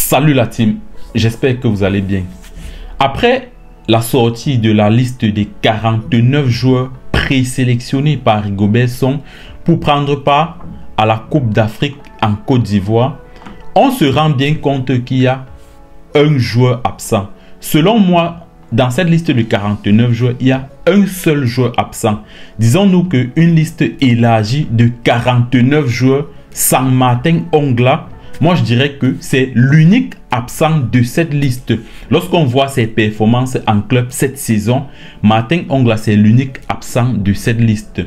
Salut la team, j'espère que vous allez bien. Après la sortie de la liste des 49 joueurs présélectionnés par Rigobert Song pour prendre part à la Coupe d'Afrique en Côte d'Ivoire, on se rend bien compte qu'il y a un joueur absent. Selon moi, dans cette liste de 49 joueurs, il y a un seul joueur absent. Disons-nous qu'une liste élargie de 49 joueurs sans Martin Ongla, moi je dirais que c'est l'unique absent de cette liste. Lorsqu'on voit ses performances en club cette saison, Martin Ongla c'est l'unique absent de cette liste.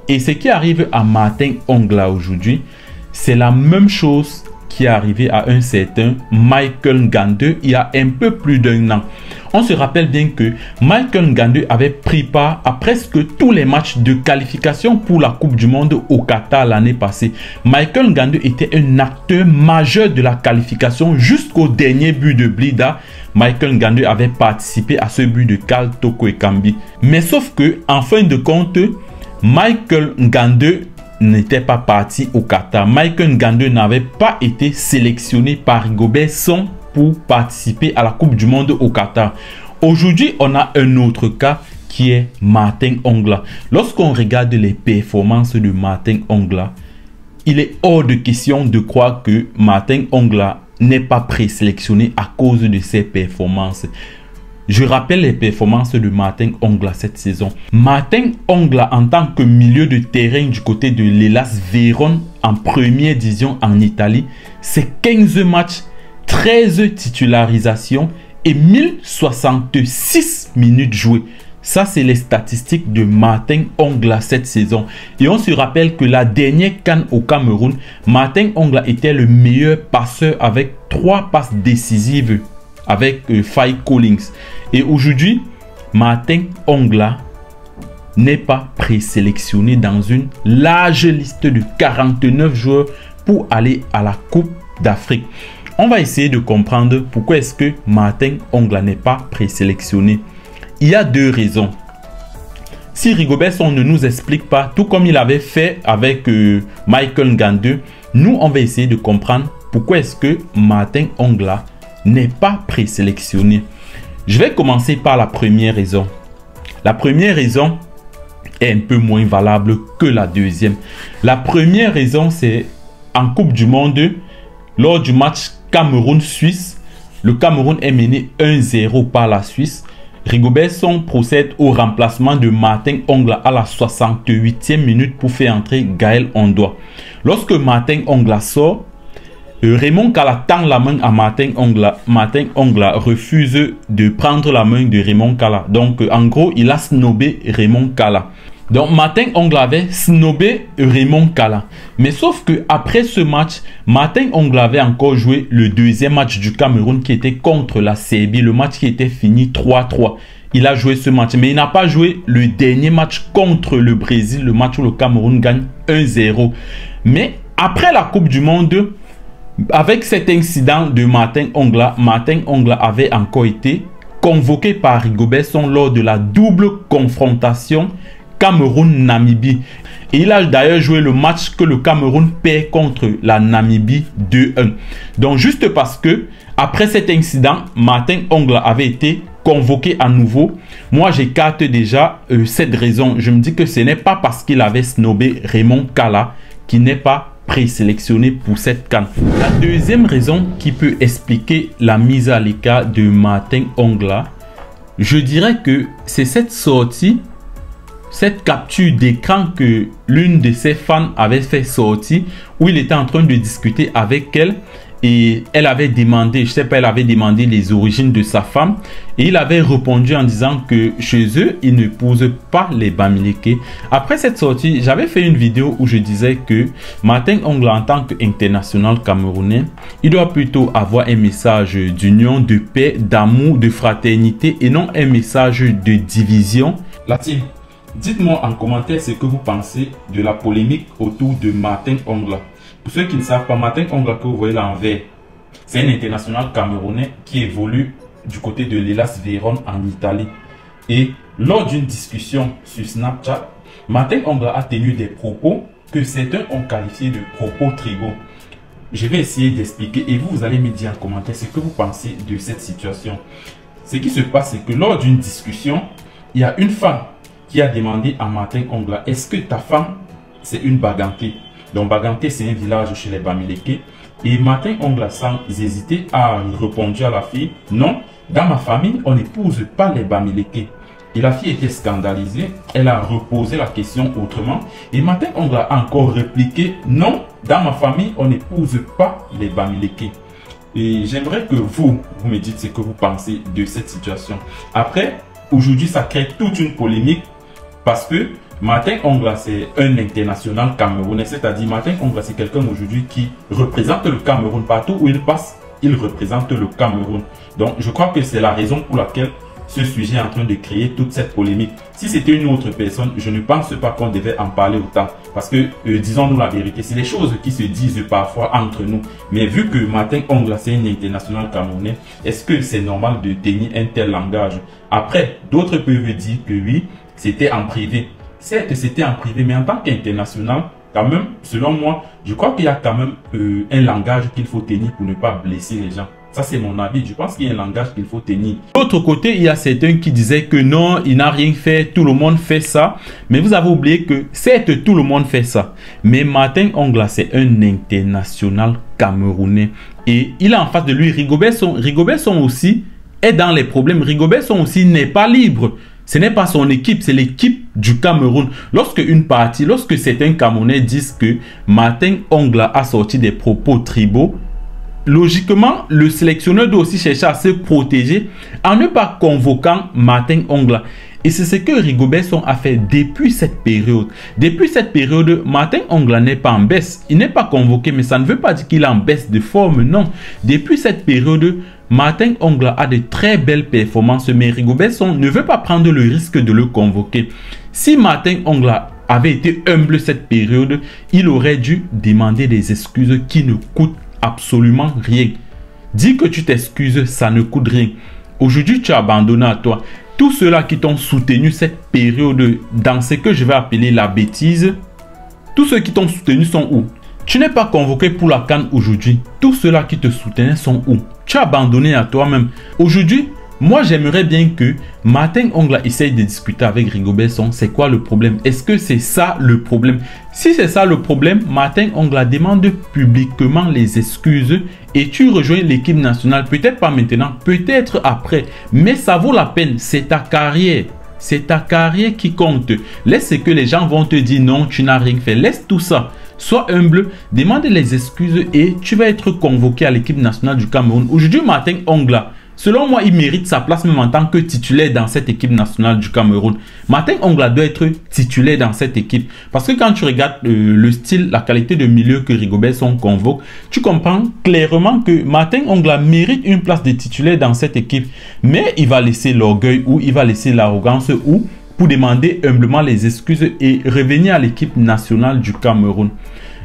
Et ce qui arrive à Martin Ongla aujourd'hui, c'est la même chose qui est arrivé à un certain Michael Ngandou il y a un peu plus d'un an. On se rappelle bien que Michael Ngandou avait pris part à presque tous les matchs de qualification pour la Coupe du Monde au Qatar l'année passée. Michael Ngandou était un acteur majeur de la qualification jusqu'au dernier but de Blida. Michael Ngandou avait participé à ce but de Karl Toko Ekambi. Mais sauf que, en fin de compte, Michael Ngandou n'était pas parti au Qatar. Michael Ngandou n'avait pas été sélectionné par Rigobert Song pour participer à la Coupe du Monde au Qatar. Aujourd'hui, on a un autre cas qui est Martin Ongla. Lorsqu'on regarde les performances de Martin Ongla, il est hors de question de croire que Martin Ongla n'est pas présélectionné à cause de ses performances. Je rappelle les performances de Martin Ongla cette saison. Martin Ongla en tant que milieu de terrain du côté de l'Hellas Vérone en première division en Italie, c'est 15 matchs, 13 titularisations et 1066 minutes jouées. Ça, c'est les statistiques de Martin Ongla cette saison. Et on se rappelle que la dernière CAN au Cameroun, Martin Ongla était le meilleur passeur avec 3 passes décisives avec Faye Collins. Et aujourd'hui, Martin Ongla n'est pas présélectionné dans une large liste de 49 joueurs pour aller à la Coupe d'Afrique. On va essayer de comprendre pourquoi est-ce que Martin Ongla n'est pas présélectionné. Il y a deux raisons. Si Rigobert Song ne nous explique pas, tout comme il avait fait avec Michael Ngandou, nous on va essayer de comprendre pourquoi est-ce que Martin Ongla n'est pas présélectionné. Je vais commencer par la première raison. La première raison est un peu moins valable que la deuxième. La première raison, c'est en Coupe du Monde, lors du match Cameroun-Suisse, le Cameroun est mené 1-0 par la Suisse. Rigobert Song procède au remplacement de Martin Ongla à la 68e minute pour faire entrer Gaël Ondoa. Lorsque Martin Ongla sort, Raymond Kala tend la main à Martin Ongla. Martin Ongla refuse de prendre la main de Raymond Kala. Donc, en gros, il a snobé Raymond Kala. Donc, Martin Ongla avait snobé Raymond Kala. Mais sauf que après ce match, Martin Ongla avait encore joué le deuxième match du Cameroun qui était contre la Serbie. Le match qui était fini 3-3. Il a joué ce match, mais il n'a pas joué le dernier match contre le Brésil, le match où le Cameroun gagne 1-0. Mais après la Coupe du Monde, avec cet incident de Martin Ongla avait encore été convoqué par Rigobert Song lors de la double confrontation Cameroun-Namibie. Et il a d'ailleurs joué le match que le Cameroun perd contre la Namibie 2-1. Donc juste parce que après cet incident, Martin Ongla avait été convoqué à nouveau, moi j'écarte déjà cette raison. Je me dis que ce n'est pas parce qu'il avait snobé Raymond Kala qui n'est pas présélectionné pour cette CAN. La deuxième raison qui peut expliquer la mise à l'écart de Martin Ongla, je dirais que c'est cette sortie, cette capture d'écran que l'une de ses fans avait fait sortir, où il était en train de discuter avec elle et elle avait demandé, je sais pas, elle avait demandé les origines de sa femme et il avait répondu en disant que chez eux, ils ne posent pas les Bamileke. Après cette sortie, j'avais fait une vidéo où je disais que Martin Ongla en tant qu'international camerounais, il doit plutôt avoir un message d'union, de paix, d'amour, de fraternité et non un message de division. La team, dites-moi en commentaire ce que vous pensez de la polémique autour de Martin Ongla. Pour ceux qui ne savent pas, Martin Ongla que vous voyez là en vert, c'est un international camerounais qui évolue du côté de l'Hellas Vérone en Italie. Et lors d'une discussion sur Snapchat, Martin Ongla a tenu des propos que certains ont qualifiés de propos tribaux. je vais essayer d'expliquer et vous allez me dire en commentaire ce que vous pensez de cette situation. Ce qui se passe, c'est que lors d'une discussion, il y a une femme qui a demandé à Martin Ongla, est-ce que ta femme, c'est une Baganté? Donc Baganté, c'est un village chez les Bamileke. Et Martin Ongla, sans hésiter, a répondu à la fille, non, dans ma famille, on n'épouse pas les Bamileke. Et la fille était scandalisée, elle a reposé la question autrement. Et Martin Ongla a encore répliqué, non, dans ma famille, on n'épouse pas les Bamileke. Et j'aimerais que vous me dites ce que vous pensez de cette situation. Après, aujourd'hui, ça crée toute une polémique parce que Martin Ongla, c'est un international camerounais. C'est-à-dire, Martin Ongla, c'est quelqu'un aujourd'hui qui représente le Cameroun. Partout où il passe, il représente le Cameroun. Donc, je crois que c'est la raison pour laquelle ce sujet est en train de créer toute cette polémique. Si c'était une autre personne, je ne pense pas qu'on devait en parler autant. Parce que, disons-nous la vérité, c'est des choses qui se disent parfois entre nous. Mais vu que Martin Ongla, c'est un international camerounais, est-ce que c'est normal de tenir un tel langage? Après, d'autres peuvent dire que oui, c'était en privé. Certes, c'était en privé, mais en tant qu'international, quand même, selon moi, je crois qu'il y a quand même un langage qu'il faut tenir pour ne pas blesser les gens. Ça, c'est mon avis. Je pense qu'il y a un langage qu'il faut tenir. De l'autre côté, il y a certains qui disaient que non, il n'a rien fait, tout le monde fait ça. Mais vous avez oublié que, certes, tout le monde fait ça. Mais Martin Ongla, c'est un international camerounais. Et il a en face de lui Rigobert Song aussi est dans les problèmes. Rigobert Song aussi n'est pas libre. Ce n'est pas son équipe, c'est l'équipe du Cameroun. Lorsque certains Camerounais disent que Martin Ongla a sorti des propos tribaux, logiquement, le sélectionneur doit aussi chercher à se protéger en ne pas convoquant Martin Ongla. Et c'est ce que Rigobert Song a fait depuis cette période. Depuis cette période, Martin Ongla n'est pas en baisse. Il n'est pas convoqué, mais ça ne veut pas dire qu'il est en baisse de forme, non. Depuis cette période, Martin Ongla a de très belles performances, mais Rigobert Song ne veut pas prendre le risque de le convoquer. Si Martin Ongla avait été humble cette période, il aurait dû demander des excuses qui ne coûtent absolument rien. Dis que tu t'excuses, ça ne coûte rien. Aujourd'hui, tu as abandonné à toi. Tous ceux-là qui t'ont soutenu cette période dans ce que je vais appeler la bêtise, tous ceux qui t'ont soutenu sont où? Tu n'es pas convoqué pour la CAN aujourd'hui. Tous ceux-là qui te soutenaient sont où? Tu as abandonné à toi-même. Aujourd'hui, moi j'aimerais bien que Martin Ongla essaye de discuter avec Rigobert Song. C'est quoi le problème? Est-ce que c'est ça le problème? Si c'est ça le problème, Martin Ongla demande publiquement les excuses et tu rejoins l'équipe nationale. Peut-être pas maintenant, peut-être après. Mais ça vaut la peine. C'est ta carrière. C'est ta carrière qui compte. Laisse ce que les gens vont te dire non, tu n'as rien fait. Laisse tout ça. Sois humble, demande les excuses et tu vas être convoqué à l'équipe nationale du Cameroun. Aujourd'hui, Martin Ongla, selon moi, il mérite sa place même en tant que titulaire dans cette équipe nationale du Cameroun. Martin Ongla doit être titulaire dans cette équipe. Parce que quand tu regardes le style, la qualité de milieu que Rigobert Song convoque, tu comprends clairement que Martin Ongla mérite une place de titulaire dans cette équipe. Mais il va laisser l'orgueil ou il va laisser l'arrogance ou pour demander humblement les excuses et revenir à l'équipe nationale du Cameroun.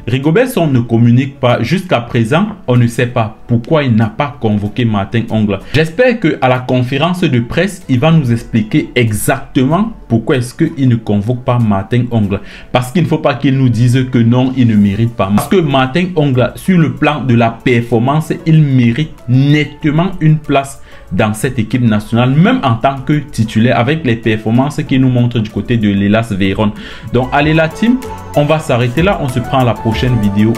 Rigobert Song ne communique pas. Jusqu'à présent, on ne sait pas pourquoi il n'a pas convoqué Martin Ongla. J'espère qu'à la conférence de presse, il va nous expliquer exactement pourquoi est-ce qu'il ne convoque pas Martin Ongla. Parce qu'il ne faut pas qu'il nous dise que non, il ne mérite pas. Parce que Martin Ongla, sur le plan de la performance, il mérite nettement une place dans cette équipe nationale, même en tant que titulaire, avec les performances qu'il nous montre du côté de l'Hellas Vérone. Donc allez la team, on va s'arrêter là, on se prend à la prochaine vidéo.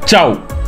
Ciao!